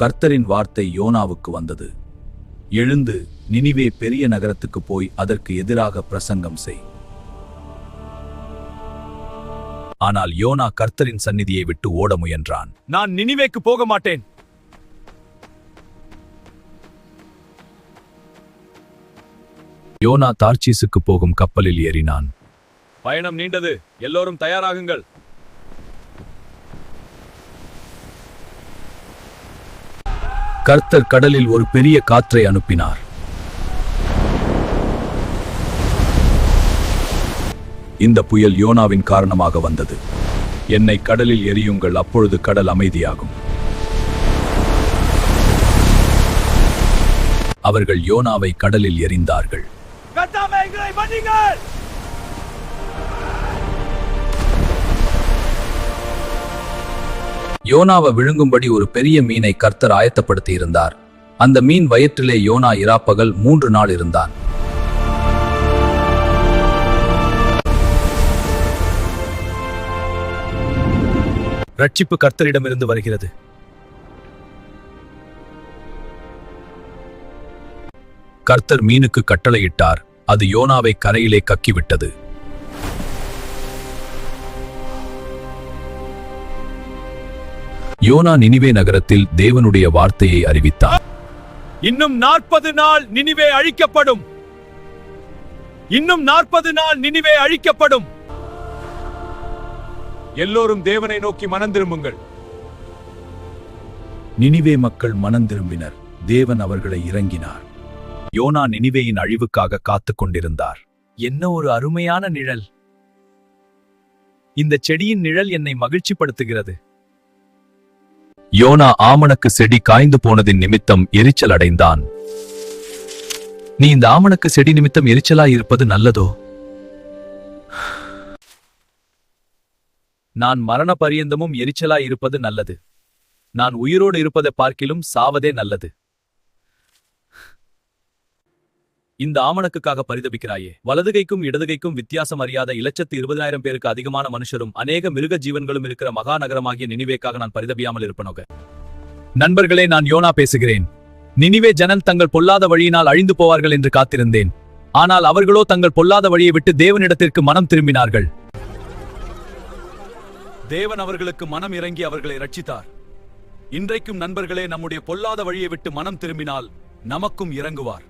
கர்த்தரின் வார்த்தை யோனாவுக்கு வந்தது. எழுந்து நினிவே பெரிய நகரத்துக்கு போய் அதற்கு எதிராக பிரசங்கம் செய். ஆனால் யோனா கர்த்தரின் சந்நிதியை விட்டு ஓட முயன்றான். நான் நினிவேக்கு போக மாட்டேன். யோனா தார்ச்சீசுக்கு போகும் கப்பலில் ஏறினான். பயணம் நீண்டது, எல்லோரும் தயாராகுங்கள். கர்த்தர் கடலில் ஒரு பெரிய காற்றை அனுப்பினார். இந்த புயல் யோனாவின் காரணமாக வந்தது. என்னை கடலில் எறியுங்கள், அப்பொழுது கடல் அமைதியாகும். அவர்கள் யோனாவை கடலில் எறிந்தார்கள். யோனாவை விழுங்கும்படி ஒரு பெரிய மீனை கர்த்தர் ஆயத்தப்படுத்தி இருந்தார். அந்த மீன் வயிற்றிலே யோனா இராப்பகல் 3 நாள் இருந்தான். ரட்சிப்பு கர்த்தரிடமிருந்து வருகிறது. கர்த்தர் மீனுக்கு கட்டளையிட்டார். அது யோனாவை கரையிலே கக்கிவிட்டது. யோனா நினிவே நகரத்தில் தேவனுடைய வார்த்தையை அறிவித்தார். இன்னும் 40 நாள் நினிவே அழிக்கப்படும். இன்னும் 40 நாள் நினிவே அழிக்கப்படும். எல்லோரும் தேவனை நோக்கி மனம் திரும்புங்கள். நினிவே மக்கள் மனம் திரும்பினர். தேவன் அவர்களை இறங்கினார். யோனா நினிவேயின் அழிவுக்காக காத்துக் கொண்டிருந்தார். என்ன ஒரு அருமையான நிழல்! இந்த செடியின் நிழல் என்னை மகிழ்ச்சிப்படுத்துகிறது. யோனா ஆமணக்கு செடி காய்ந்து போனதின் நிமித்தம் எரிச்சல் அடைந்தான். நீ இந்த ஆமணக்கு செடி நிமித்தம் எரிச்சலாய் இருப்பது நல்லதோ? நான் மரண பரியந்தமும் எரிச்சலாய் இருப்பது நல்லது. நான் உயிரோடு இருப்பதை பார்க்கிலும் சாவதே நல்லது. இந்த ஆமணக்குக்காக பரிதபிக்கிறாயே. வலதுகைக்கும் இடதுகைக்கும் வித்தியாசம் அறியாத 1,20,000 பேருக்கு அதிகமான மனுஷரும் அநேக மிருக ஜீவன்களும் இருக்கிற மகா நகரமாகிய நினிவேக்காக நான் பரிதபியாமல் இருப்பனோக. நண்பர்களே, நான் யோனா பேசுகிறேன். நினிவே ஜனல் தங்கள் பொல்லாத வழியினால் அழிந்து போவார்கள் என்று காத்திருந்தேன். ஆனால் அவர்களோ தங்கள் பொல்லாத வழியை விட்டு தேவனிடத்திற்கு மனம் திரும்பினார்கள். தேவன் அவர்களுக்கு மனம் இறங்கி அவர்களை ரட்சித்தார். இன்றைக்கும் நண்பர்களே, நம்முடைய பொல்லாத வழியை விட்டு மனம் திரும்பினால் நமக்கும் இறங்குவார்.